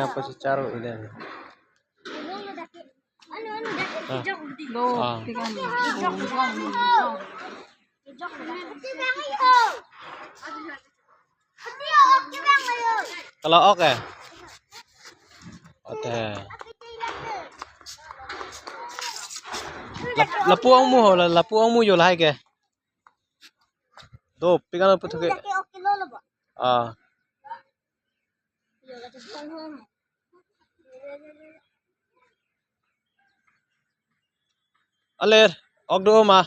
na po si Charo. Ilan. Kalau oke. Oke. Lapuang mo yo lahay ke. Do, pikan po ke. Ah. Aler, og do ma.